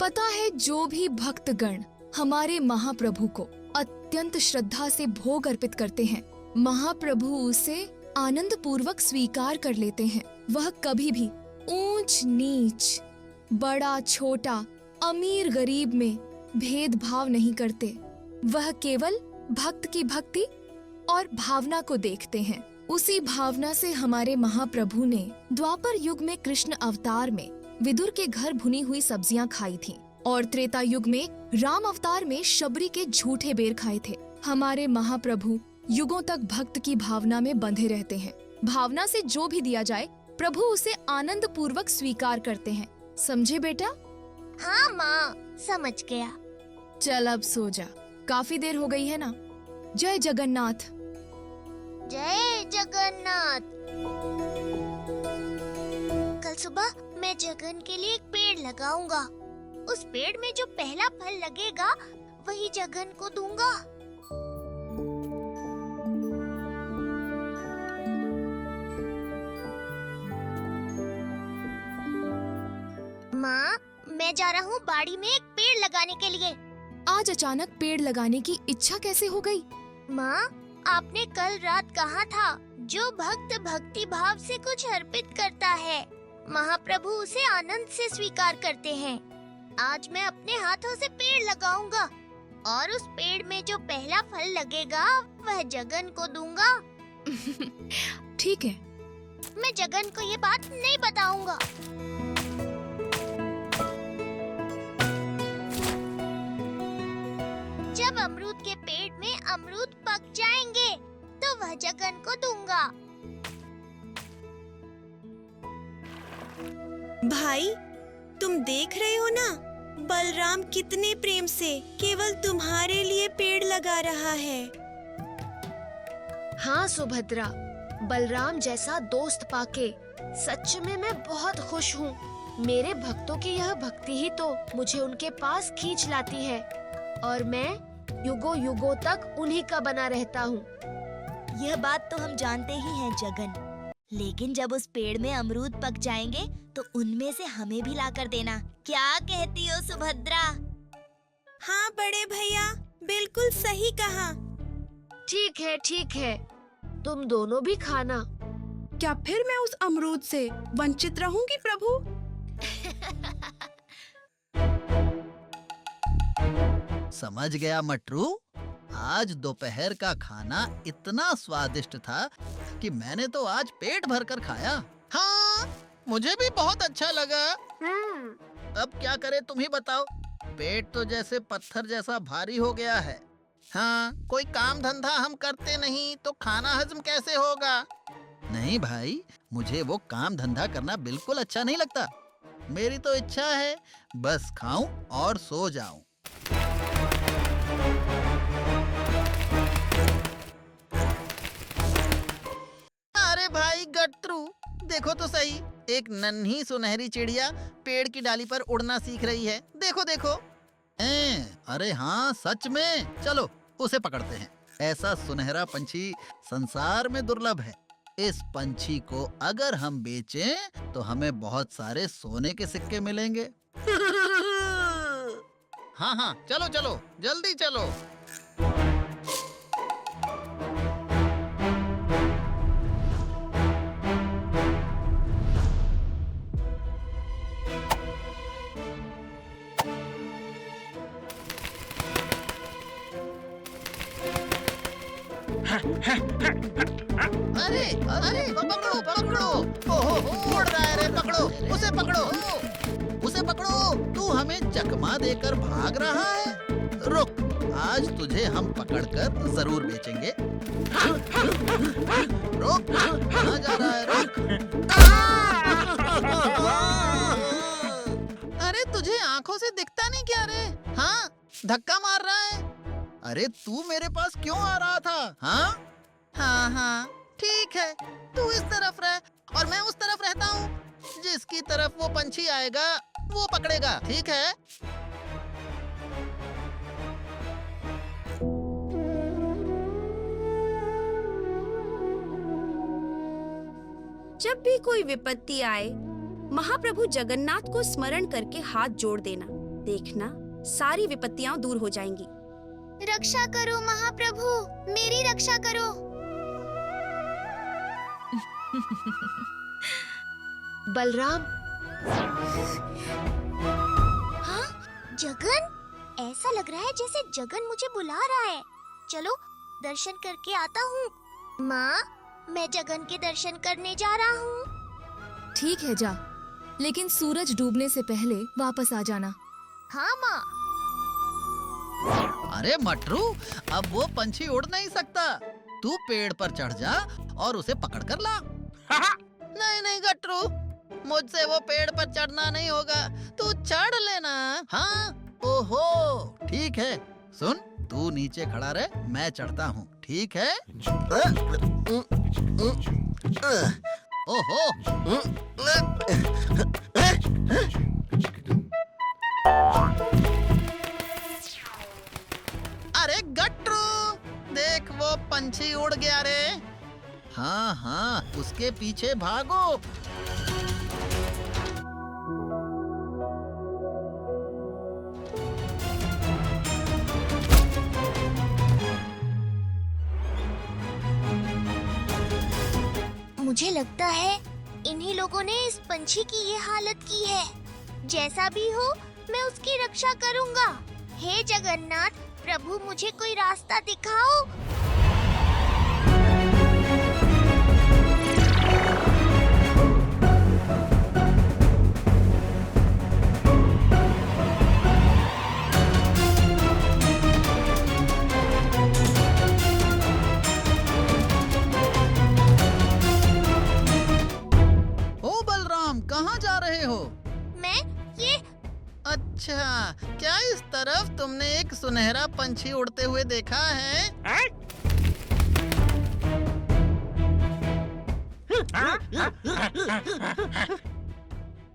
पता है जो भी भक्तगण हमारे महाप्रभु को अत्यंत श्रद्धा से भोग अर्पित करते हैं, महाप्रभु उसे आनंद पूर्वक स्वीकार कर लेते हैं। वह कभी भी ऊंच नीच, बड़ा छोटा, अमीर गरीब में भेदभाव नहीं करते। वह केवल भक्त की भक्ति और भावना को देखते हैं। उसी भावना से हमारे महाप्रभु ने द्वापर युग में कृष्ण अवतार में विदुर के घर भुनी हुई सब्जियां खाई थीं और त्रेता युग में राम अवतार में शबरी के झूठे बेर खाए थे। हमारे महाप्रभु युगों तक भक्त की भावना में बंधे रहते हैं। भावना से जो भी दिया जाए प्रभु उसे आनंद पूर्वक स्वीकार करते हैं। समझे बेटा? हाँ माँ, समझ गया। चल अब सो जा, काफी देर हो गई है ना। जय जगन्नाथ। जय जगन्नाथ। कल सुबह मैं जगन के लिए एक पेड़ लगाऊंगा। उस पेड़ में जो पहला फल लगेगा वही जगन को दूंगा। माँ, मैं जा रहा हूँ बाड़ी में एक पेड़ लगाने के लिए। आज अचानक पेड़ लगाने की इच्छा कैसे हो गई? माँ, आपने कल रात कहा था जो भक्त भक्ति भाव से कुछ अर्पित करता है महाप्रभु उसे आनंद से स्वीकार करते हैं। आज मैं अपने हाथों से पेड़ लगाऊंगा और उस पेड़ में जो पहला फल लगेगा वह जगन को दूंगा। ठीक है। मैं जगन को ये बात नहीं बताऊंगा। जब अमरूद के पेड़ में अमरूद पक जाएंगे तो वह जगन को दूंगा। भाई, तुम देख रहे हो ना, बलराम कितने प्रेम से केवल तुम्हारे लिए पेड़ लगा रहा है। हाँ सुभद्रा, बलराम जैसा दोस्त पाके सच में मैं बहुत खुश हूँ। मेरे भक्तों की यह भक्ति ही तो मुझे उनके पास खींच लाती है और मैं युगों युगों तक उन्हीं का बना रहता हूँ। यह बात तो हम जानते ही हैं जगन, लेकिन जब उस पेड़ में अमरूद पक जाएंगे तो उनमें से हमें भी ला कर देना। क्या कहती हो सुभद्रा? हाँ बड़े भैया, बिल्कुल सही कहा। ठीक है, तुम दोनों भी खाना। क्या फिर मैं उस अमरूद से वंचित रहूंगी प्रभु? समझ गया मटरू। आज दोपहर का खाना इतना स्वादिष्ट था कि मैंने तो आज पेट भरकर खाया। हाँ, मुझे भी बहुत अच्छा लगा। अब क्या करें तुम ही बताओ। पेट तो जैसे पत्थर जैसा भारी हो गया है। हाँ, कोई काम धंधा हम करते नहीं तो खाना हजम कैसे होगा? नहीं भाई, मुझे वो काम धंधा करना बिल्कुल अच्छा नहीं लगता। मेरी तो इच्छा है बस खाऊं और सो जाऊं। अरे भाई गट्रू, देखो तो सही, एक नन्ही सुनहरी चिड़िया पेड़ की डाली पर उड़ना सीख रही है। देखो देखो। अरे हाँ, सच में। चलो उसे पकड़ते हैं। ऐसा सुनहरा पंछी संसार में दुर्लभ है। इस पंछी को अगर हम बेचें तो हमें बहुत सारे सोने के सिक्के मिलेंगे। हाँ हाँ, चलो चलो, जल्दी चलो। अरे अरे पकड़ो पकड़ो। ओहो, उड़ रहा है रे, पकड़ो उसे, पकड़ो उसे, पकड़ो। तू हमें चकमा देकर भाग रहा है। रुक, आज तुझे हम पकड़कर जरूर बेचेंगे। रुक, कहाँ जा रहा है? रुक। अरे तुझे आंखों से दिखता नहीं क्या रे? हाँ, धक्का मार रहा है। अरे तू मेरे पास क्यों आ रहा था? हाँ हाँ हाँ, ठीक है, तू इस तरफ रह और मैं उस तरफ रहता हूँ। जिसकी तरफ वो पंछी आएगा वो पकड़ेगा, ठीक है? जब भी कोई विपत्ति आए, महाप्रभु जगन्नाथ को स्मरण करके हाथ जोड़ देना देखना सारी विपत्तियां दूर हो जाएंगी। रक्षा करो महाप्रभु, मेरी रक्षा करो। बलराम, हाँ? जगन, ऐसा लग रहा है जैसे जगन मुझे बुला रहा है। चलो दर्शन करके आता हूँ। माँ, मैं जगन के दर्शन करने जा रहा हूँ। ठीक है जा, लेकिन सूरज डूबने से पहले वापस आ जाना। हाँ माँ। अरे मटरू, अब वो पंछी उड़ नहीं सकता। तू पेड़ पर चढ़ जा और उसे पकड़ कर ला। नहीं नहीं गटरू, मुझसे वो पेड़ पर चढ़ना नहीं होगा। तू चढ़ लेना। हाँ, ओहो, ठीक है। सुन, तू नीचे खड़ा रह, मैं चढ़ता हूँ, ठीक है? ओहो, अरे गट्टू, देख वो पंछी उड़ गया रे। हाँ हाँ, उसके पीछे भागो। मुझे लगता है इन्हीं लोगों ने इस पंछी की ये हालत की है। जैसा भी हो, मैं उसकी रक्षा करूंगा। हे जगन्नाथ प्रभु, मुझे कोई रास्ता दिखाओ। ओ बलराम, कहाँ जा रहे हो? मैं ये अच्छा, क्या इस तरफ तुमने एक सुनहरा पंछी उड़ते हुए देखा है?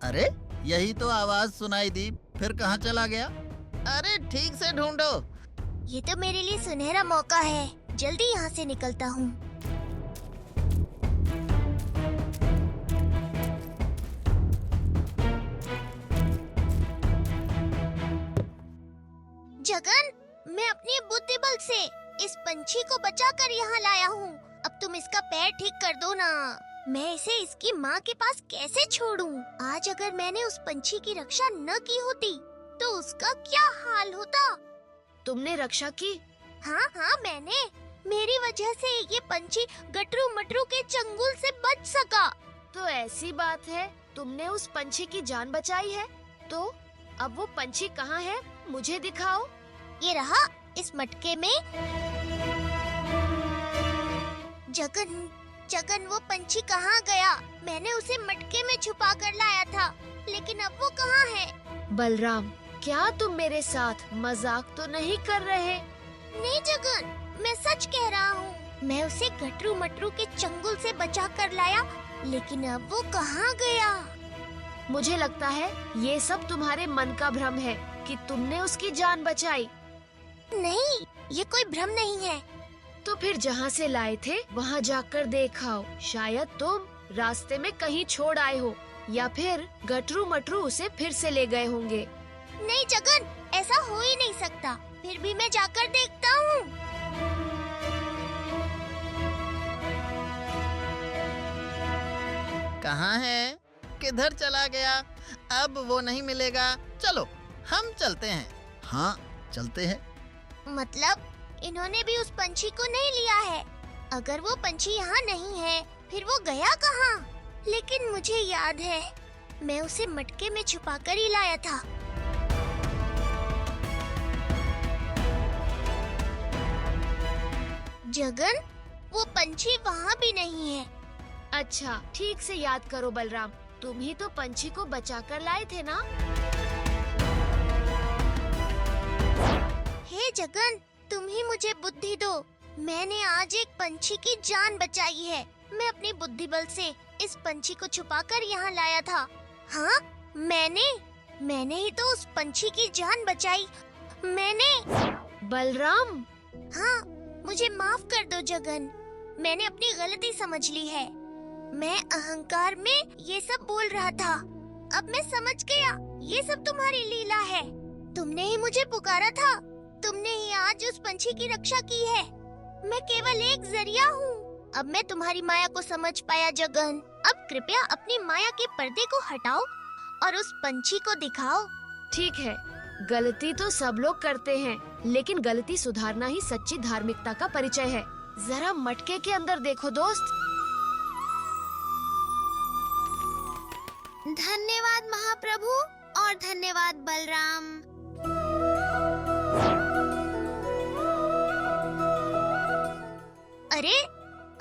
अरे, यही तो आवाज सुनाई दी, फिर कहाँ चला गया? अरे ठीक से ढूंढो। ये तो मेरे लिए सुनहरा मौका है। जल्दी यहाँ से निकलता हूँ। जगन, मैं अपनी बुद्धि बल से इस पंछी को बचाकर यहाँ लाया हूँ। अब तुम इसका पैर ठीक कर दो ना। मैं इसे इसकी माँ के पास कैसे छोड़ूं? आज अगर मैंने उस पंछी की रक्षा न की होती तो उसका क्या हाल होता? तुमने रक्षा की? हाँ हाँ, मैंने। मेरी वजह से ये पंछी गटरू मटरू के चंगुल से बच सका। तो ऐसी बात है, तुमने उस पंछी की जान बचाई है। तो अब वो पंछी कहाँ है? मुझे दिखाओ। ये रहा इस मटके में। जगन, वो पंछी कहाँ गया? मैंने उसे मटके में छुपा कर लाया था, लेकिन अब वो कहाँ है? बलराम, क्या तुम मेरे साथ मजाक तो नहीं कर रहे? नहीं जगन, मैं सच कह रहा हूँ। मैं उसे गटरू मटरू के चंगुल से बचा कर लाया, लेकिन अब वो कहाँ गया? मुझे लगता है ये सब तुम्हारे मन का भ्रम है कि तुमने उसकी जान बचाई। नहीं, ये कोई भ्रम नहीं है। तो फिर जहाँ से लाए थे वहाँ जाकर देखाओ। शायद तुम रास्ते में कहीं छोड़ आए हो, या फिर गटरू मटरू उसे फिर से ले गए होंगे। नहीं जगन, ऐसा हो ही नहीं सकता। फिर भी मैं जाकर देखता हूँ। कहाँ है? किधर चला गया? अब वो नहीं मिलेगा। चलो हम चलते हैं। हाँ, चलते हैं। मतलब इन्होंने भी उस पंछी को नहीं लिया है। अगर वो पंछी यहाँ नहीं है, फिर वो गया कहाँ? लेकिन मुझे याद है, मैं उसे मटके में छुपा कर ही लाया था। जगन, वो पंछी वहाँ भी नहीं है। अच्छा, ठीक से याद करो बलराम, तुम ही तो पंछी को बचाकर लाए थे ना? हे जगन, तुम ही मुझे बुद्धि दो। मैंने आज एक पंछी की जान बचाई है। मैं अपनी बुद्धि बल से इस पंछी को छुपाकर यहाँ लाया था। हाँ, मैंने ही तो उस पंछी की जान बचाई। मैंने। बलराम, हाँ, मुझे माफ कर दो जगन। मैंने अपनी गलती समझ ली है। मैं अहंकार में ये सब बोल रहा था। अब मैं समझ गया, ये सब तुम्हारी लीला है। तुमने ही मुझे पुकारा था। तुमने ही आज उस पंछी की रक्षा की है। मैं केवल एक जरिया हूँ। अब मैं तुम्हारी माया को समझ पाया जगन। अब कृपया अपनी माया के पर्दे को हटाओ और उस पंछी को दिखाओ। ठीक है, गलती तो सब लोग करते हैं, लेकिन गलती सुधारना ही सच्ची धार्मिकता का परिचय है। जरा मटके के अंदर देखो दोस्त। धन्यवाद महाप्रभु और धन्यवाद बलराम। अरे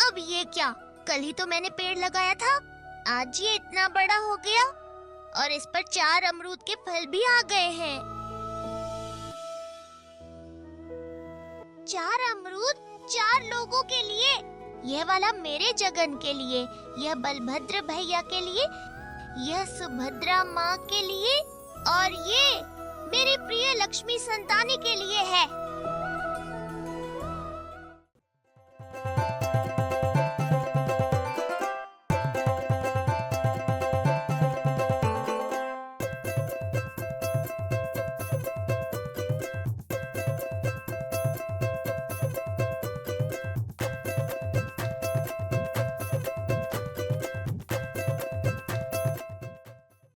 अब ये क्या? कल ही तो मैंने पेड़ लगाया था, आज ये इतना बड़ा हो गया और इस पर 4 अमरूद के फल भी आ गए हैं। 4 अमरूद 4 लोगों के लिए। यह वाला मेरे जगन के लिए, यह बलभद्र भैया के लिए, यह सुभद्रा माँ के लिए और ये मेरी प्रिय लक्ष्मी संतानी के लिए है।